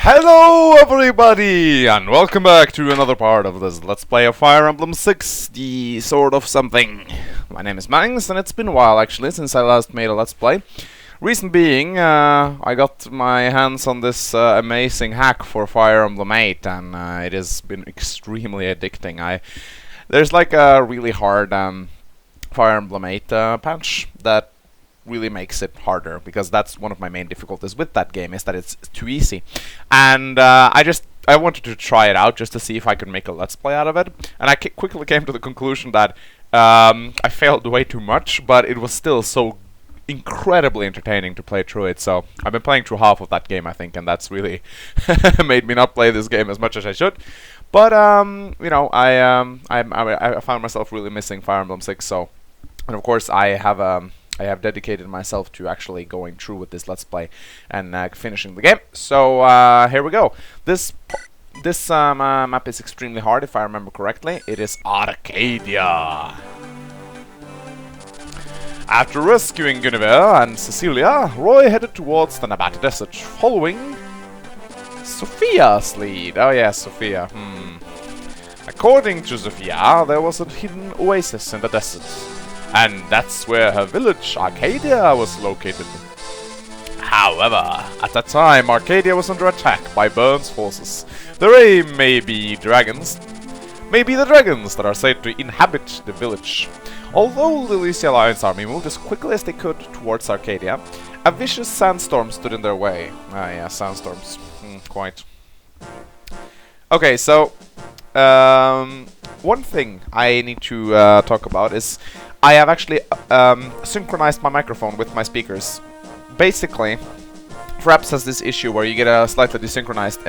Hello everybody, and welcome back to another part of this Let's Play of Fire Emblem 6, the Sword of Something. My name is Mangs, and it's been a while actually since I last made a Let's Play. Reason being, I got my hands on this amazing hack for Fire Emblem 8, and it has been extremely addicting. There's like a really hard Fire Emblem 8 patch that really makes it harder, because that's one of my main difficulties with that game, is that it's too easy. And I wanted to try it out just to see if I could make a Let's Play out of it, and I quickly came to the conclusion that I failed way too much, but it was still so incredibly entertaining to play through it. So I've been playing through half of that game, I think, and that's really made me not play this game as much as I should. But you know, I found myself really missing Fire Emblem 6, so, and of course I have dedicated myself to actually going through with this Let's Play and finishing the game. So here we go. This map is extremely hard, if I remember correctly. It is Arcadia. After rescuing Guinevere and Cecilia, Roy headed towards the Nabata Desert, following Sophia's lead. Oh yeah, Sophia. According to Sophia, there was a hidden oasis in the desert, and that's where her village, Arcadia, was located. However, at that time, Arcadia was under attack by Burn's forces. Their aim may be the dragons that are said to inhabit the village. Although the Lili's Alliance army moved as quickly as they could towards Arcadia, a vicious sandstorm stood in their way. Ah yeah, sandstorms. Quite. Okay, so one thing I need to talk about is I have actually synchronized my microphone with my speakers. Basically, Fraps has this issue where you get slightly desynchronized.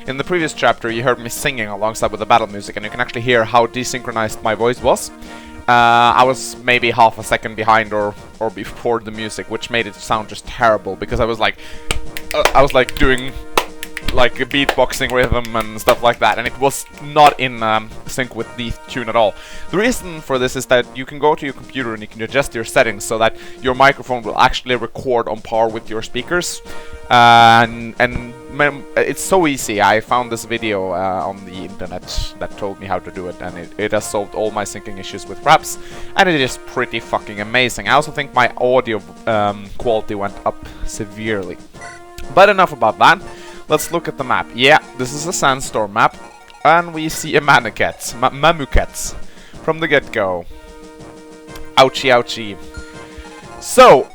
In the previous chapter, you heard me singing alongside with the battle music, and you can actually hear how desynchronized my voice was. I was maybe half a second behind or before the music, which made it sound just terrible, because I was like doing like a beatboxing rhythm and stuff like that, and it was not in sync with the tune at all. The reason for this is that you can go to your computer and you can adjust your settings so that your microphone will actually record on par with your speakers, and it's so easy. I found this video on the internet that told me how to do it, and it has solved all my syncing issues with Fraps, and it is pretty fucking amazing. I also think my audio quality went up severely. But enough about that. Let's look at the map. Yeah, this is a sandstorm map, and we see a Mamukets from the get-go. Ouchie, ouchie. So,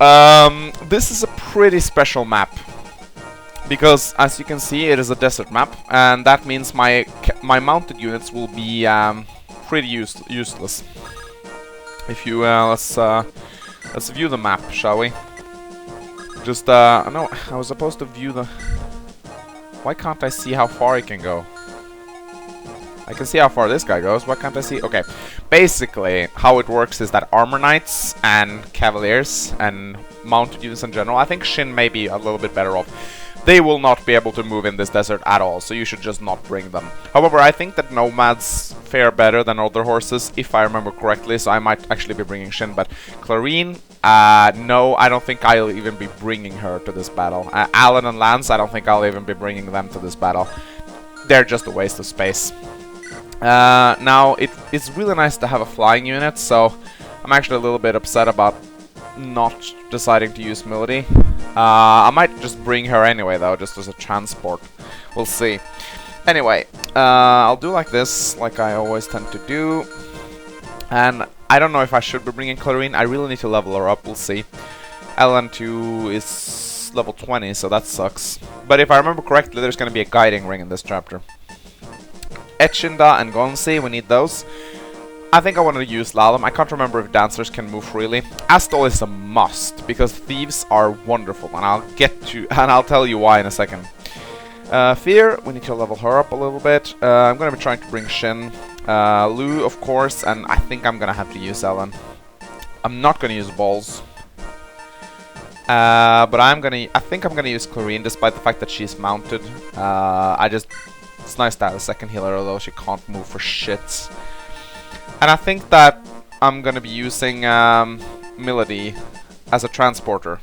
this is a pretty special map, because as you can see, it is a desert map, and that means my mounted units will be pretty useless. If you let's view the map, shall we? Just no, I was supposed to view the. Why can't I see how far he can go? I can see how far this guy goes. Why can't I see? Okay. Basically, how it works is that armor knights and cavaliers and mounted units in general, I think Shin may be a little bit better off. They will not be able to move in this desert at all, so you should just not bring them. However, I think that nomads fare better than other horses, if I remember correctly, so I might actually be bringing Shin. But Clarine, no, I don't think I'll even be bringing her to this battle. Alan and Lance, I don't think I'll even be bringing them to this battle. They're just a waste of space. Now, it's really nice to have a flying unit, so I'm actually a little bit upset about not deciding to use Melody. I might just bring her anyway, though, just as a transport. We'll see. Anyway, I'll do like this, like I always tend to do. And I don't know if I should be bringing Clarine. I really need to level her up. We'll see. LN2 is level 20, so that sucks. But if I remember correctly, there's going to be a guiding ring in this chapter. Etchinda and Gonzi, we need those. I think I want to use Lalum. I can't remember if dancers can move freely. Astol is a must, because thieves are wonderful, and I'll tell you why in a second. Fear, we need to level her up a little bit. I'm going to be trying to bring Shin. Lu, of course, and I think I'm going to have to use Ellen. I'm not going to use Balls. But I think I'm going to use Clarine, despite the fact that she's mounted. It's nice to have a second healer, although she can't move for shit. And I think that I'm gonna be using Melody as a transporter.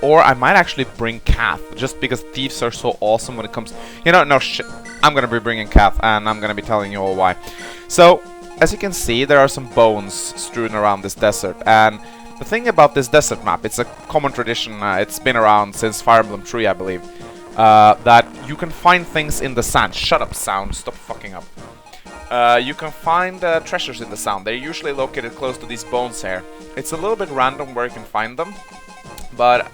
Or I might actually bring Kath, just because thieves are so awesome when it comes... You know, no shit. I'm gonna be bringing Kath, and I'm gonna be telling you all why. So, as you can see, there are some bones strewn around this desert, and the thing about this desert map, it's a common tradition, it's been around since Fire Emblem 3, I believe, that you can find things in the sand. Shut up, sound. Stop fucking up. You can find treasures in the sand. They're usually located close to these bones here. It's a little bit random where you can find them, but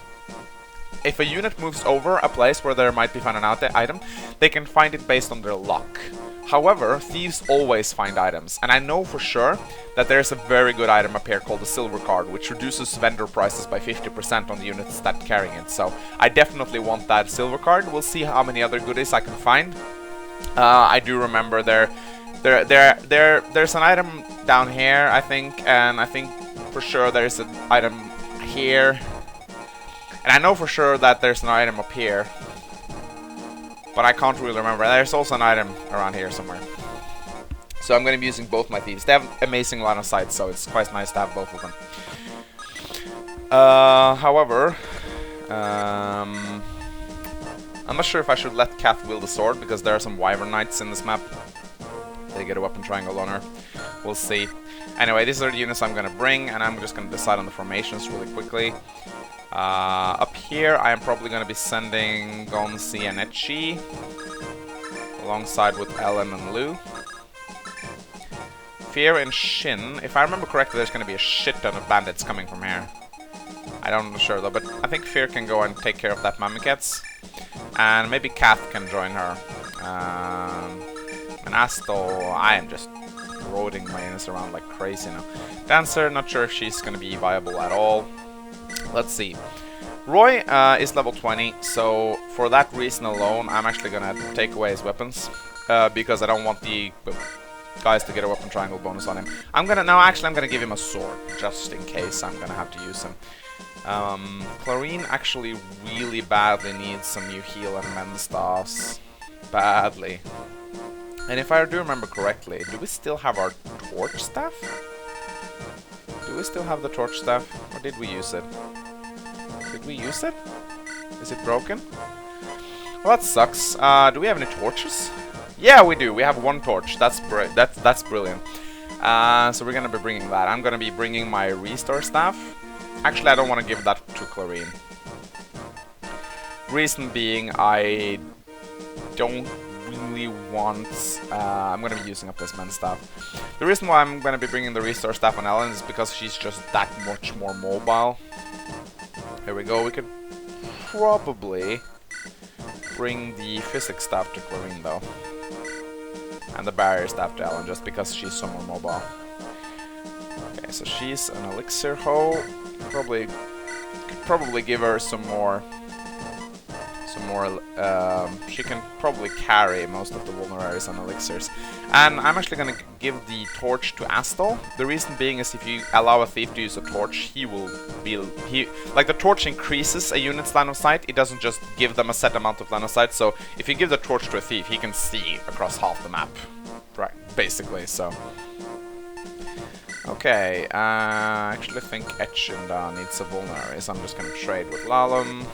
if a unit moves over a place where there might be found an item, they can find it based on their luck. However, thieves always find items, and I know for sure that there's a very good item up here called the Silver Card, which reduces vendor prices by 50% on the units that carrying it. So I definitely want that Silver Card. We'll see how many other goodies I can find. I do remember there's an item down here, I think, and I think for sure there's an item here. And I know for sure that there's an item up here, but I can't really remember. There's also an item around here somewhere. So I'm going to be using both my thieves. They have amazing line of sight, so it's quite nice to have both of them. However, I'm not sure if I should let Kath wield the sword, because there are some Wyvern Knights in this map. They get a weapon triangle on her. We'll see. Anyway, these are the units I'm going to bring, and I'm just going to decide on the formations really quickly. Up here, I am probably going to be sending Gonzi and Etchi, alongside with Ellen and Lou. Fear and Shin, if I remember correctly, there's going to be a shit ton of bandits coming from here. I don't know sure though, but I think Fear can go and take care of that Mamikets. And maybe Kath can join her. And Astel, I am just roading my units around like crazy now. Dancer, not sure if she's going to be viable at all. Let's see. Roy is level 20, so for that reason alone, I'm actually gonna take away his weapons, because I don't want the guys to get a weapon triangle bonus on him. I'm gonna give him a sword, just in case I'm gonna have to use him. Clarine actually really badly needs some new heal and mend staffs. Badly. And if I do remember correctly, do we still have our torch staff? Do we still have the torch staff? Or did we use it? Did we use it? Is it broken? Well, that sucks. Do we have any torches? Yeah, we do. We have one torch. That's brilliant. So we're gonna be bringing that. I'm gonna be bringing my restore staff. Actually, I don't want to give that to Clarine. Reason being, I don't really want... I'm going to be using up this men's staff. The reason why I'm going to be bringing the restore staff on Ellen is because she's just that much more mobile. Here we go. We could probably bring the physics staff to Clarine though. And the barrier staff to Ellen, just because she's so more mobile. Okay, so she's an elixir hoe. Could probably give her some more. She can probably carry most of the vulneraries and elixirs. And I'm actually gonna give the torch to Astel. The reason being is if you allow a thief to use a torch, like the torch increases a unit's line of sight. It doesn't just give them a set amount of line of sight. So if you give the torch to a thief, he can see across half the map, right? Basically, so. Okay, I actually think Etchinda needs a vulnerary, so I'm just gonna trade with Lalum.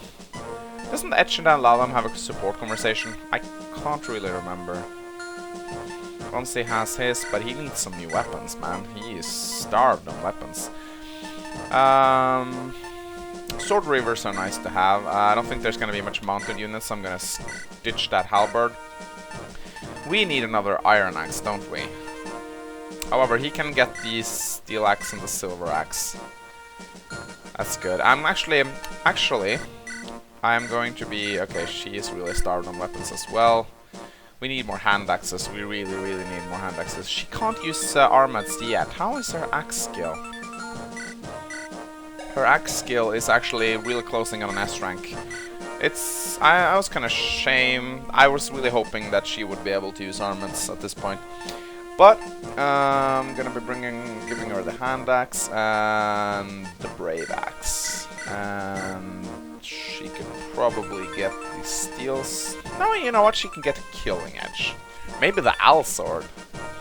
Doesn't Etchinda and Lalum have a support conversation? I can't really remember. Gonzi has his, but he needs some new weapons, man. He is starved on weapons. Sword Reavers are nice to have. I don't think there's gonna be much mounted units, so I'm gonna ditch that halberd. We need another iron axe, don't we? However, he can get the steel axe and the silver axe. That's good. I'm going to be... Okay, she is really starved on weapons as well. We need more hand axes. We really, really need more hand axes. She can't use armats yet. How is her axe skill? Her axe skill is actually really closing on an S rank. It's... I was kind of ashamed. I was really hoping that she would be able to use armats at this point. But I'm gonna be giving her the hand axe and the brave axe, and she could probably get the steels. No, you know what? She can get a killing edge. Maybe the owl sword.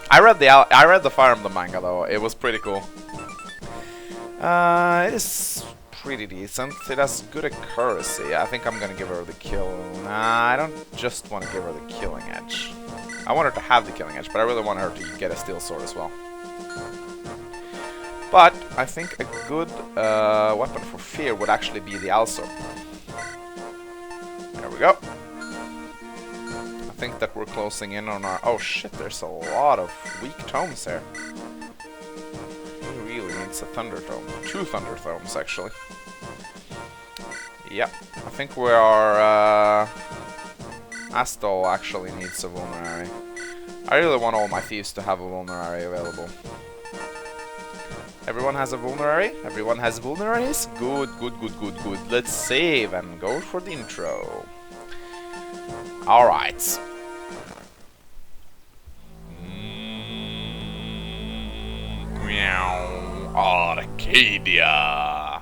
I read the Fire Emblem manga though. It was pretty cool. It is pretty decent. It has good accuracy. I think I'm gonna give her the kill. Nah, I don't just want to give her the killing edge. I want her to have the killing edge, but I really want her to get a steel sword as well. But I think a good weapon for fear would actually be the also. There we go. I think that we're closing in on our... Oh shit, there's a lot of weak tomes here. He really needs a thunder tome. 2 thunder tomes, actually. Yep, I think we are... Astol actually needs a vulnerary. I really want all my thieves to have a vulnerary available. Everyone has a vulnerary? Everyone has vulneraries? Good, good, good, good, good. Let's save and go for the intro. Alright. Meow. Arcadia.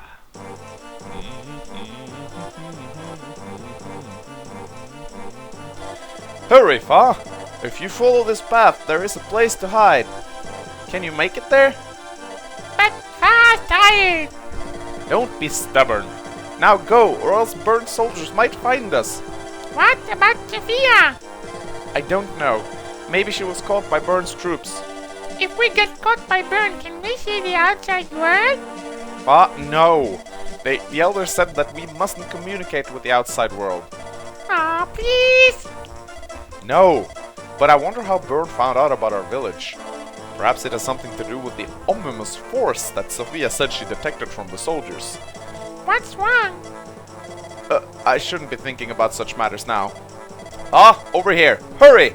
Hurry, Fa! If you follow this path, there is a place to hide. Can you make it there? But Fa's tired. Don't be stubborn. Now go, or else burned soldiers might find us. What about Sophia? I don't know. Maybe she was caught by Burn's troops. If we get caught by Burn, can we see the outside world? No. The elders said that we mustn't communicate with the outside world. Aw, please. No. But I wonder how Burn found out about our village. Perhaps it has something to do with the ominous force that Sophia said she detected from the soldiers. What's wrong? I shouldn't be thinking about such matters now. Over here! Hurry!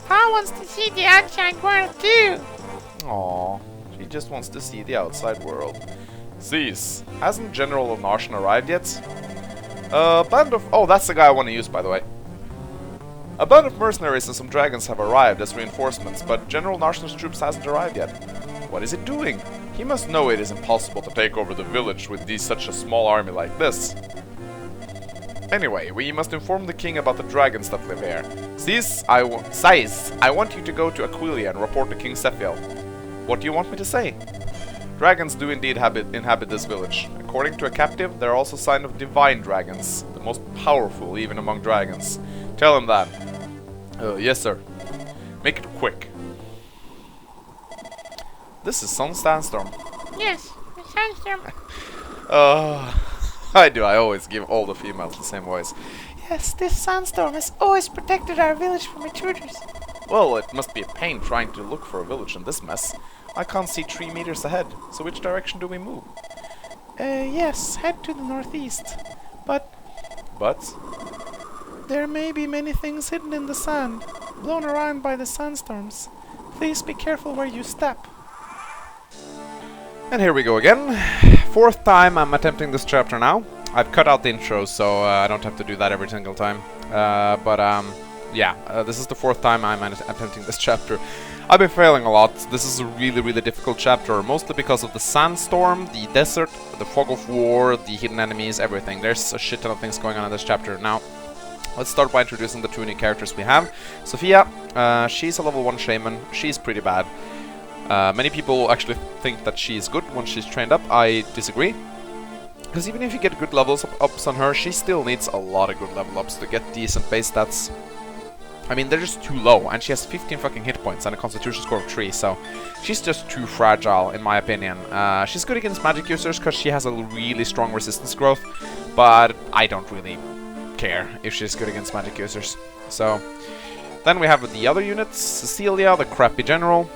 Pa wants to see the outside world too. Aww, she just wants to see the outside world. Zeus, hasn't General Narshan arrived yet? Band of... Oh, that's the guy I want to use, by the way. A band of mercenaries and some dragons have arrived as reinforcements, but General Narshan's troops hasn't arrived yet. What is it doing? He must know it is impossible to take over the village with such a small army like this. Anyway, we must inform the king about the dragons that live here. Zeus, I want you to go to Aquilia and report to King Sephiel. What do you want me to say? Dragons do indeed inhabit this village. According to a captive, there are also signs of divine dragons, the most powerful even among dragons. Tell him that. Yes, sir. Make it quick. This is Sun Sandstorm. Yes, the sandstorm. I always give all the females the same voice. Yes, this sandstorm has always protected our village from intruders. Well, it must be a pain trying to look for a village in this mess. I can't see 3 meters ahead, so which direction do we move? Yes, head to the northeast. But there may be many things hidden in the sand, blown around by the sandstorms. Please be careful where you step. And here we go again. 4th time I'm attempting this chapter now. I've cut out the intro, so I don't have to do that every single time. This is the 4th time I'm attempting this chapter. I've been failing a lot. This is a really, really difficult chapter, mostly because of the sandstorm, the desert, the fog of war, the hidden enemies, everything. There's a shit ton of things going on in this chapter. Now, let's start by introducing the 2 new characters we have. Sophia, she's a level 1 shaman. She's pretty bad. Many people actually think that she's good when she's trained up. I disagree. Because even if you get good levels ups on her, she still needs a lot of good level ups to get decent base stats. I mean, they're just too low, and she has 15 fucking hit points and a constitution score of 3, so she's just too fragile, in my opinion. She's good against magic users because she has a really strong resistance growth, but I don't really care if she's good against magic users. So, then we have the other units, Cecilia, the crappy general.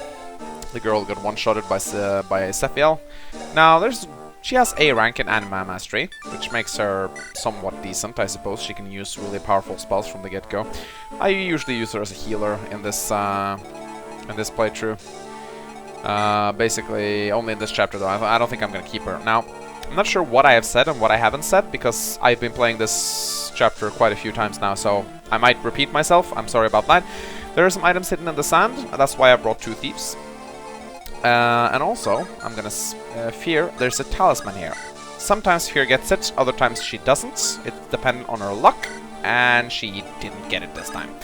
The girl got one-shotted by Sephiel. Now, she has A rank in Anima Mastery, which makes her somewhat decent, I suppose. She can use really powerful spells from the get-go. I usually use her as a healer in this playthrough. Basically, only in this chapter, though. I don't think I'm going to keep her. Now, I'm not sure what I have said and what I haven't said, because I've been playing this chapter quite a few times now, so I might repeat myself. I'm sorry about that. There are some items hidden in the sand, and that's why I brought 2 thieves. And also, I'm gonna fear there's a talisman here. Sometimes Fear gets it, other times she doesn't. It depends on her luck, and she didn't get it this time.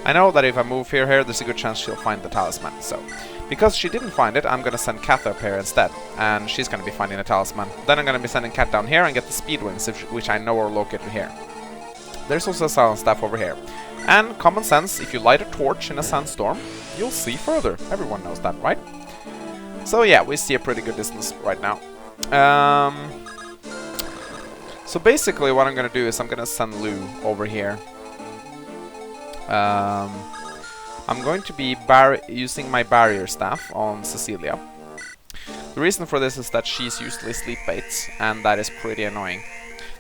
I know that if I move Fear here, there's a good chance she'll find the talisman. So, Because she didn't find it, I'm gonna send Cat up here instead, and she's gonna be finding the talisman. Then I'm gonna be sending Cat down here and get the speed wings, which I know are located here. There's also a silent staff over here. And common sense, if you light a torch in a sandstorm, you'll see further. Everyone knows that, right? So yeah, we see a pretty good distance right now. So basically what I'm gonna do is I'm gonna send Lou over here. I'm going to be using my barrier staff on Cecilia. The reason for this is that she's usually sleep bait, and that is pretty annoying.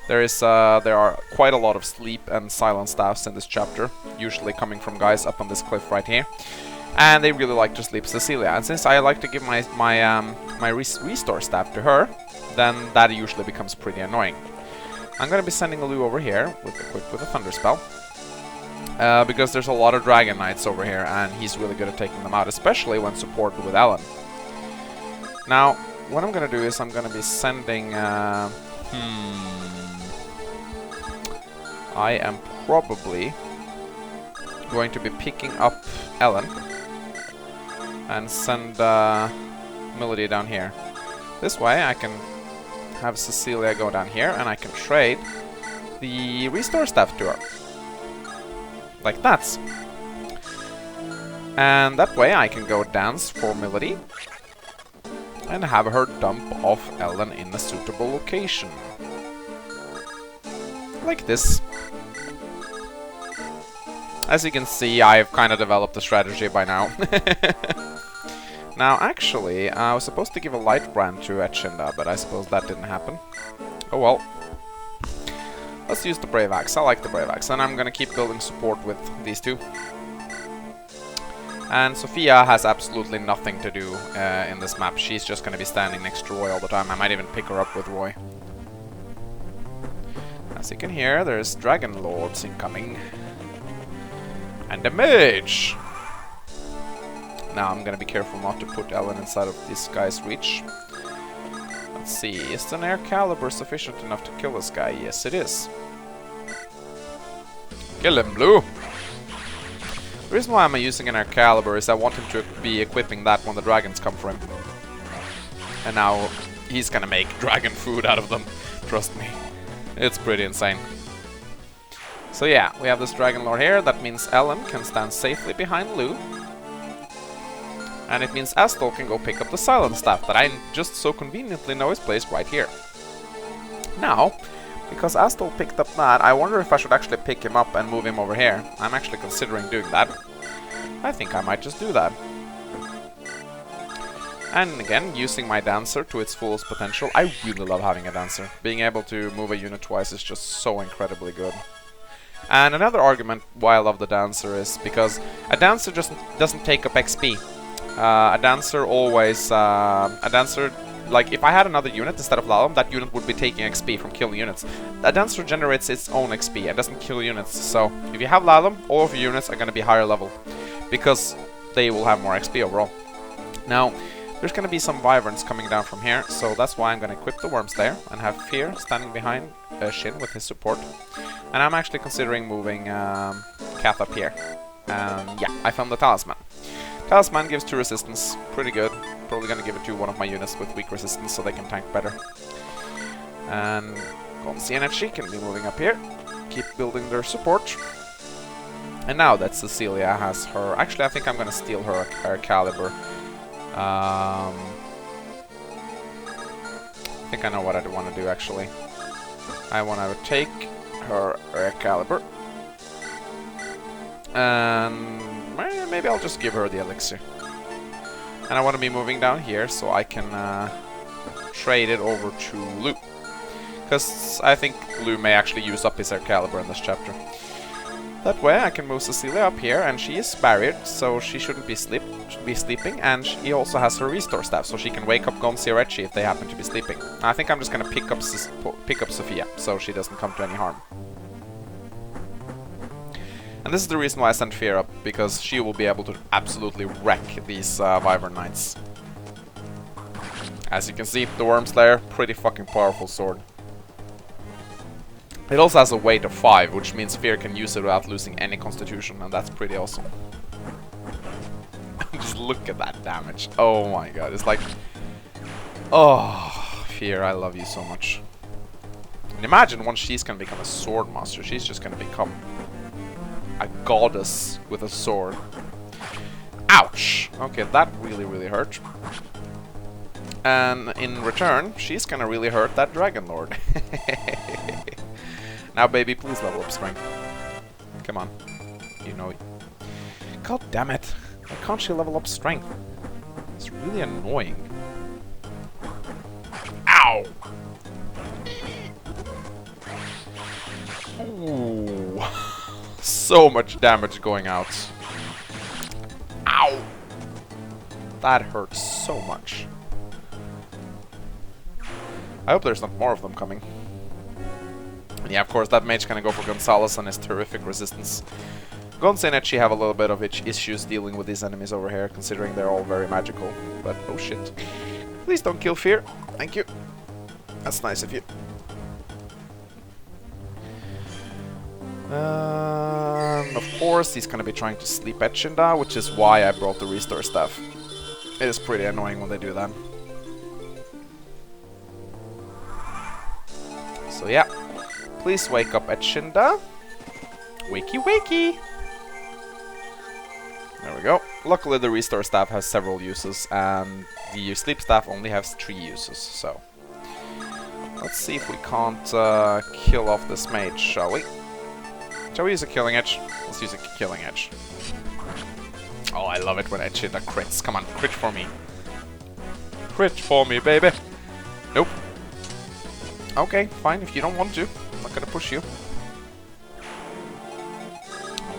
There are quite a lot of sleep and silent staffs in this chapter, usually coming from guys up on this cliff right here, and they really like to sleep Cecilia. And since I like to give my restore staff to her, then that usually becomes pretty annoying. I'm gonna be sending Lou over here with a thunder spell. Because there's a lot of Dragon Knights over here, and he's really good at taking them out, especially when supported with Ellen. Now, what I'm gonna do is I'm gonna be sending... I am probably going to be picking up Ellen and send Melody down here. This way I can have Cecilia go down here, and I can trade the restore staff to her. Like that. And that way I can go dance for Melody and have her dump off Ellen in a suitable location. Like this. As you can see, I've kind of developed a strategy by now. Now, actually, I was supposed to give a light brand to Etchinda, but I suppose that didn't happen. Oh well. Let's use the Brave Axe. I like the Brave Axe, and I'm gonna keep building support with these two. And Sophia has absolutely nothing to do in this map. She's just gonna be standing next to Roy all the time. I might even pick her up with Roy. As you can hear, there's Dragon Lords incoming. And a mage! Now I'm gonna be careful not to put Ellen inside of this guy's reach. Let's see, is an air caliber sufficient enough to kill this guy? Yes, it is. Kill him, Blue! The reason why I'm using an air caliber is I want him to be equipping that when the dragons come for him. And now he's gonna make dragon food out of them. Trust me. It's pretty insane. So yeah, we have this Dragon Lord here. That means Ellen can stand safely behind Lou. And it means Astol can go pick up the Silent Staff that I just so conveniently know is placed right here. Now, because Astol picked up that, I wonder if I should actually pick him up and move him over here. I'm actually considering doing that. I think I might just do that. And again, using my Dancer to its fullest potential. I really love having a Dancer. Being able to move a unit twice is just so incredibly good. And another argument why I love the Dancer is because a Dancer just doesn't take up XP. A Dancer always... a Dancer... Like, if I had another unit instead of Lalum, that unit would be taking XP from killing units. A Dancer generates its own XP and doesn't kill units. So, if you have Lalum, all of your units are going to be higher level. Because they will have more XP overall. Now, there's going to be some Wyverns coming down from here. So that's why I'm going to equip the Worms there. And have Fear standing behind Shin with his support. And I'm actually considering moving Kath up here. And yeah, I found the Talisman. Talisman gives 2 resistance, pretty good. Probably gonna give it to one of my units with weak resistance so they can tank better. And Gonzi Energy can be moving up here. Keep building their support. And now that Cecilia has her... Actually, I think I'm gonna steal her caliber. I think I know what I want to do, actually. I want to take her caliber. And... maybe I'll just give her the elixir. And I want to be moving down here so I can trade it over to Lou. Because I think Lou may actually use up his Excalibur in this chapter. That way I can move Cecilia up here, and she is barriered, so she shouldn't be sleeping. And she also has her restore staff, so she can wake up Gonzi or Etchi if they happen to be sleeping. I think I'm just going to pick up Sophia, so she doesn't come to any harm. And this is the reason why I sent Fear up, because she will be able to absolutely wreck these Wyvern Knights. As you can see, the Worm Slayer, pretty fucking powerful sword. It also has a weight of 5, which means Fear can use it without losing any constitution, and that's pretty awesome. Just look at that damage. Oh my god, it's like... Oh, Fear, I love you so much. And imagine once she's gonna become a sword master, she's just gonna become a goddess with a sword. Ouch! Okay, that really, really hurt. And in return, she's gonna really hurt that Dragon Lord. Now, baby, please level up strength. Come on. You know it. God damn it. Why can't she level up strength? It's really annoying. Ow! Ooh. So much damage going out. Ow! That hurts so much. I hope there's not more of them coming. And yeah, of course, that mage gonna go for Gonzalez and his terrific resistance. Gonz and Etchi have a little bit of issues dealing with these enemies over here, considering they're all very magical. But, oh shit. Please don't kill Fear. Thank you. That's nice of you. Of course, he's gonna be trying to sleep Etchinda, which is why I brought the restore staff. It is pretty annoying when they do that. So yeah, please wake up Etchinda. Wakey wakey! There we go. Luckily the restore staff has several uses, and the sleep staff only has 3 uses, so... Let's see if we can't kill off this mage, shall we? Shall we use a killing edge? Let's use a killing edge. Oh, I love it when Etchinda crits. Come on, crit for me. Crit for me, baby! Nope. Okay, fine, if you don't want to. I'm not gonna push you.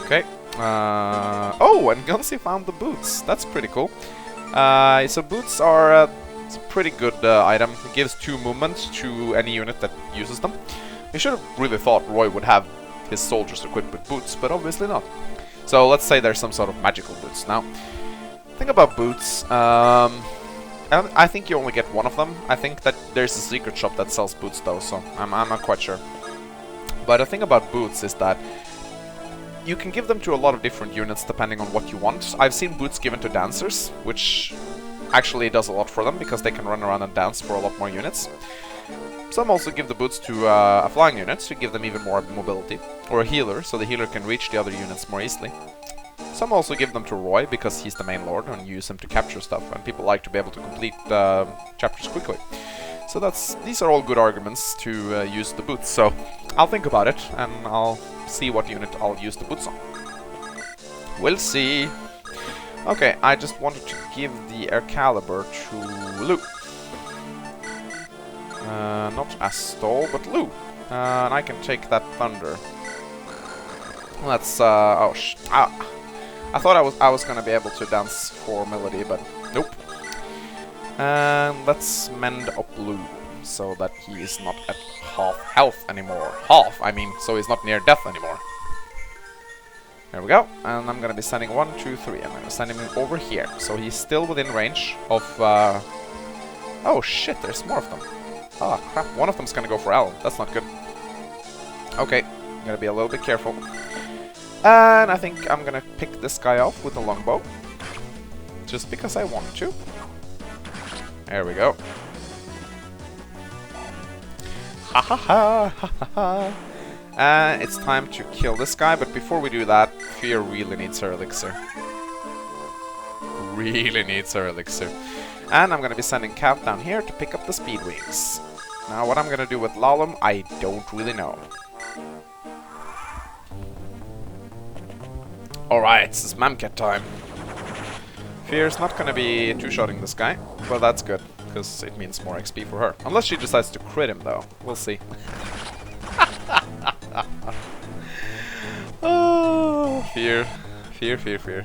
Okay. Oh, and Gunsi found the boots. That's pretty cool. So boots are it's a pretty good item. It gives 2 movement to any unit that uses them. We should have really thought Roy would have his soldiers equipped with boots, but obviously not. So let's say there's some sort of magical boots. Now, think about boots. I think you only get 1 of them. I think that there's a secret shop that sells boots though, so I'm not quite sure. But the thing about boots is that you can give them to a lot of different units depending on what you want. I've seen boots given to dancers, which actually does a lot for them because they can run around and dance for a lot more units. Some also give the boots to a flying unit to give them even more mobility, or a healer, so the healer can reach the other units more easily. Some also give them to Roy because he's the main lord and use him to capture stuff, and people like to be able to complete chapters quickly. So these are all good arguments to use the boots, so I'll think about it and I'll see what unit I'll use the boots on. We'll see. Okay, I just wanted to give the Excalibur to Lou. Not Astol, but Lou. And I can take that Thunder. Let's, oh I thought I was gonna be able to dance for Melody, but nope. And let's mend up Lou, so that he is not at half health anymore. Half, I mean, so he's not near death anymore. There we go, and I'm gonna be sending 1, 2, 3. I'm gonna send him over here, so he's still within range of, oh shit, there's more of them. Ah, crap, one of them's gonna go for L. That's not good. Okay, I'm gonna be a little bit careful. And I think I'm gonna pick this guy off with the longbow. Just because I want to. There we go. Ha ha ha ha ha ha. And it's time to kill this guy, but before we do that, Fear really needs her elixir. Really needs her elixir. And I'm gonna be sending Count down here to pick up the speed wings. Now what I'm gonna do with Lalum, I don't really know. Alright, it's Mamcat time. Fear's not gonna be two-shotting this guy, but that's good, because it means more XP for her. Unless she decides to crit him, though. We'll see. Oh, Fear. Fear, Fear, Fear.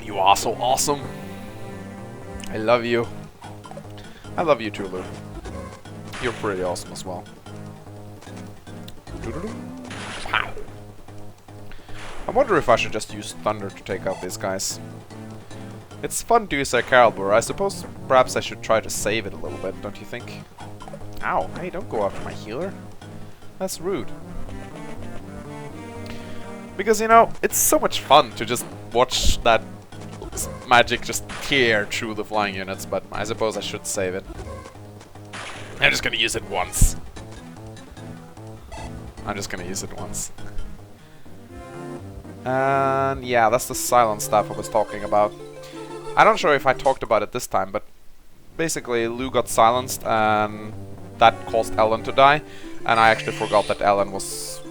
You are so awesome. I love you. I love you too, Lou. You're pretty awesome as well. Pow. I wonder if I should just use Thunder to take out these guys. It's fun to use Excalibur. I suppose perhaps I should try to save it a little bit, don't you think? Ow, hey, don't go after my healer. That's rude. Because, you know, it's so much fun to just watch that magic just tear through the flying units, but I suppose I should save it. I'm just gonna use it once. And yeah, that's the silent stuff I was talking about. I'm not sure if I talked about it this time, but basically Lou got silenced and that caused Ellen to die. And I actually forgot that Ellen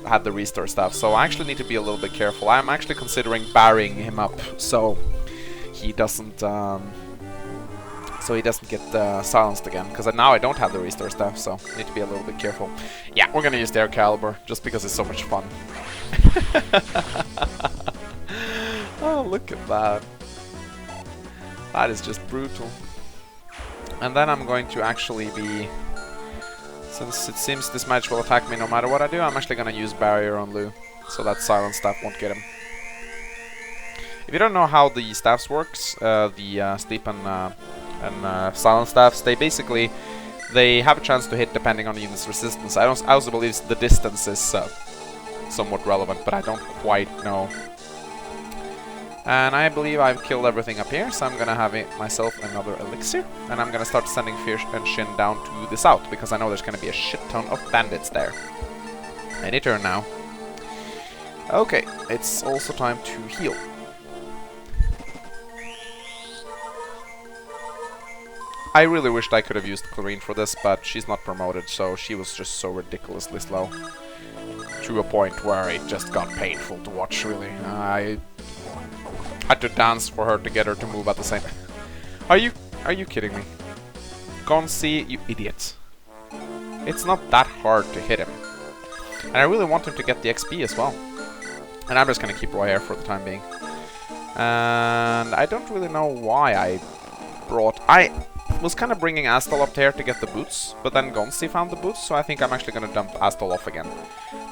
had the restore stuff, so I actually need to be a little bit careful. I'm actually considering burying him up, so he doesn't get silenced again, because now I don't have the restore stuff, so I need to be a little bit careful. Yeah, we're gonna use the air caliber just because it's so much fun. Oh, look at that. That is just brutal. And then I'm going to actually be, since it seems this match will attack me no matter what I do, I'm actually gonna use barrier on Lou, so that silent staff won't get him. If you don't know how the staffs works, the sleep and silent staffs, they have a chance to hit depending on the unit's resistance. I also believe the distance is somewhat relevant, but I don't quite know. And I believe I've killed everything up here, so I'm gonna have myself another elixir, and I'm gonna start sending Fear and Shin down to the south, because I know there's gonna be a shit ton of bandits there. Any turn now. Okay, it's also time to heal. I really wished I could have used Clarine for this, but she's not promoted, so she was just so ridiculously slow. To a point where it just got painful to watch, really. I had to dance for her to get her to move at the same... Are you kidding me? Gonzi, you idiot. It's not that hard to hit him. And I really want him to get the XP as well. And I'm just gonna keep Roy here for the time being. And I don't really know why I was kind of bringing Astol up here to get the boots, but then Gonzi found the boots, so I think I'm actually going to dump Astol off again.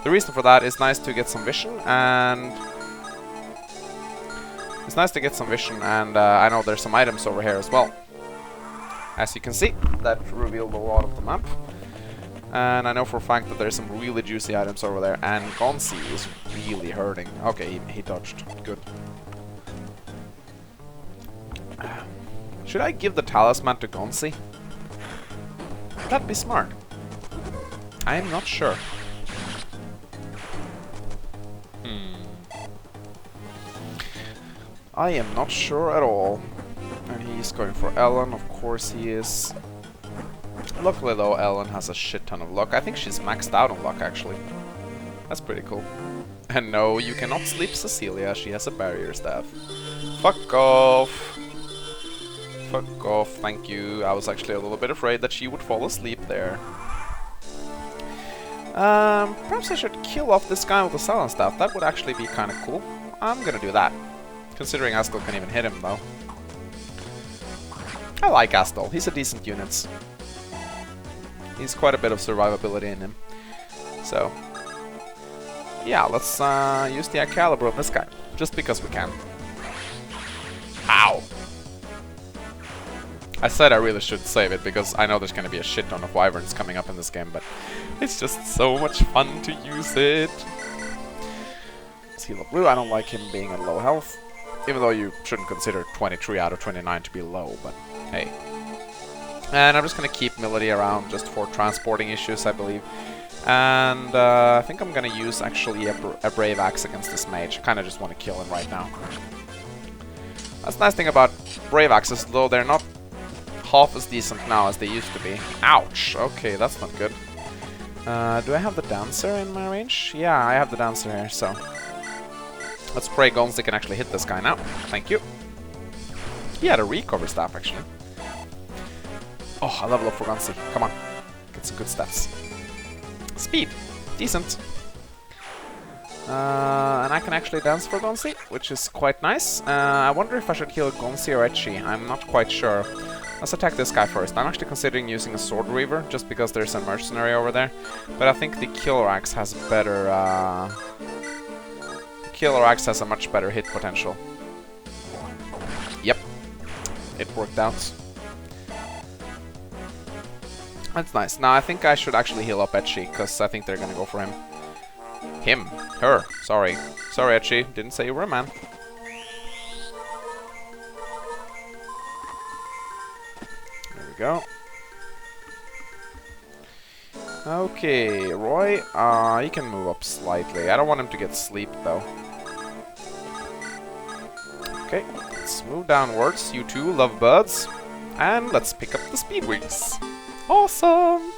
The reason for that is nice to get some vision, and... I know there's some items over here as well. As you can see, that revealed a lot of the map. And I know for a fact that there's some really juicy items over there, and Gonzi is really hurting. Okay, he dodged. Good. Should I give the talisman to Gonzi? That'd be smart. I am not sure. I am not sure at all. And he's going for Ellen, of course he is. Luckily though, Ellen has a shit ton of luck. I think she's maxed out on luck actually. That's pretty cool. And no, you cannot sleep Cecilia, she has a barrier staff. Fuck off. Fuck off, thank you. I was actually a little bit afraid that she would fall asleep there. Perhaps I should kill off this guy with the silent staff. That would actually be kind of cool. I'm gonna do that. Considering Astol can even hit him, though. I like Astol. He's a decent unit. He's quite a bit of survivability in him. So, yeah, let's use the caliber on this guy. Just because we can. Ow! I said I really should save it, because I know there's going to be a shit ton of wyverns coming up in this game, but it's just so much fun to use it. Let's heal up Blue. I don't like him being at low health. Even though you shouldn't consider 23 out of 29 to be low, but hey. And I'm just going to keep Melody around just for transporting issues, I believe. And I think I'm going to use actually a Brave Axe against this mage. I kind of just want to kill him right now. That's the nice thing about Brave Axes, though they're not half as decent now as they used to be. Ouch! Okay, that's not good. Do I have the Dancer in my range? Yeah, I have the Dancer here, so... Let's pray Gonzi can actually hit this guy now. Thank you. He had a recover staff, actually. Oh, I level up for Gonzi. Come on. Get some good stats. Speed. Decent. And I can actually dance for Gonzi, which is quite nice. I wonder if I should heal Gonzi or Etchi. I'm not quite sure. Let's attack this guy first. I'm actually considering using a Sword Reaver, just because there's a mercenary over there. But I think the Killer Axe has better... Killer Axe has a much better hit potential. Yep. It worked out. That's nice. Now I think I should actually heal up Etchi, because I think they're gonna go for him. Him. Her. Sorry. Sorry, Etchi. Didn't say you were a man. we go. Okay, Roy, he can move up slightly. I don't want him to get sleep, though. Okay, let's move downwards. You two lovebirds. And let's pick up the speed wings. Awesome!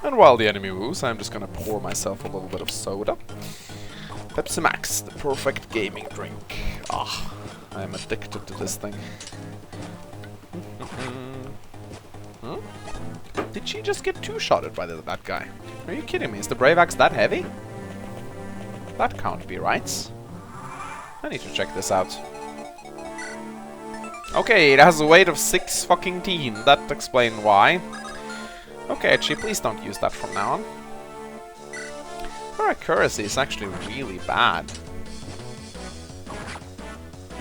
And while the enemy moves, I'm just gonna pour myself a little bit of soda. Pepsi Max, the perfect gaming drink. Ah, I am addicted to this thing. Huh? Did she just get two-shotted by that guy? Are you kidding me? Is the Brave Axe that heavy? That can't be right. I need to check this out. Okay, it has a weight of 6 fucking teen. That explains why. Okay, Etchy, please don't use that from now on. Her accuracy is actually really bad.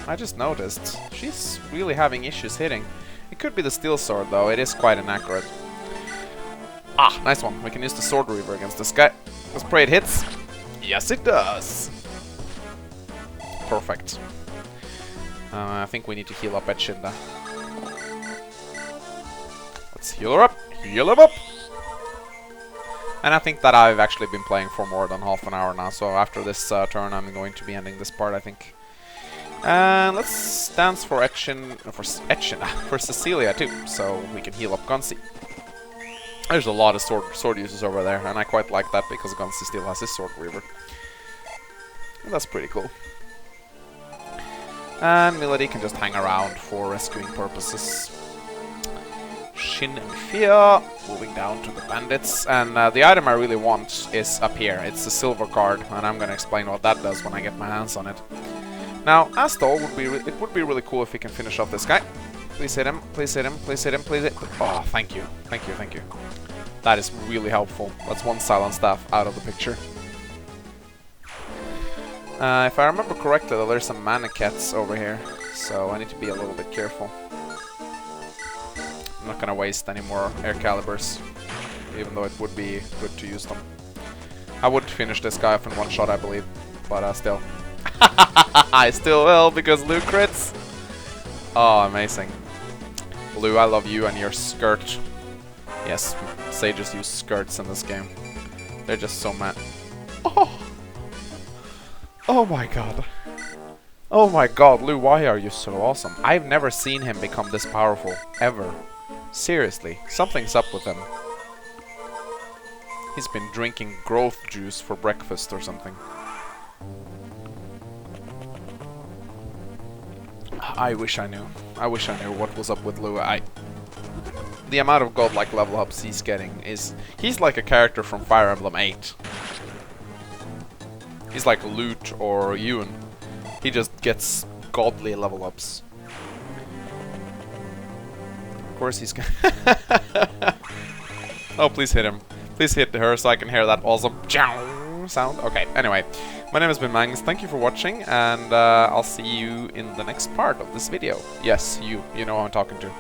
I just noticed. She's really having issues hitting. It could be the steel sword, though. It is quite inaccurate. Ah, nice one. We can use the sword reaver against this guy. Let's pray it hits. Yes, it does. Perfect. I think we need to heal up Etchinda. Let's heal her up. Heal him up. And I think that I've actually been playing for more than half an hour now. So after this turn, I'm going to be ending this part, I think. And let's dance for for Cecilia too, so we can heal up Guncy. There's a lot of sword users over there, and I quite like that because Guncy still has his sword reaver. And that's pretty cool. And Milady can just hang around for rescuing purposes. Shin and Fear, moving down to the bandits. And the item I really want is up here. It's a silver card, and I'm gonna explain what that does when I get my hands on it. Now, Astol it would be really cool if he can finish off this guy. Please hit him, please hit him, please hit him, please hit. Oh, thank you, thank you, thank you. That is really helpful. That's one silent staff out of the picture. If I remember correctly, there's some mannequins over here, so I need to be a little bit careful. I'm not gonna waste any more air calibers, even though it would be good to use them. I would finish this guy off in one shot, I believe, but still. I still will, because Lou crits. Oh, amazing. Lou, I love you and your skirt. Yes, sages use skirts in this game. They're just so mad. Oh! Oh my god. Oh my god, Lou, why are you so awesome? I've never seen him become this powerful, ever. Seriously, something's up with him. He's been drinking growth juice for breakfast or something. I wish I knew. I wish I knew what was up with Lou. The amount of godlike level ups he's getting is... He's like a character from Fire Emblem 8. He's like Lute or Ewan. He just gets godly level ups. Of course he's gonna... Oh, please hit him. Please hit her so I can hear that awesome chow sound. Okay, anyway. My name has been Mangs. Thank you for watching, and I'll see you in the next part of this video. Yes, you know who I'm talking to.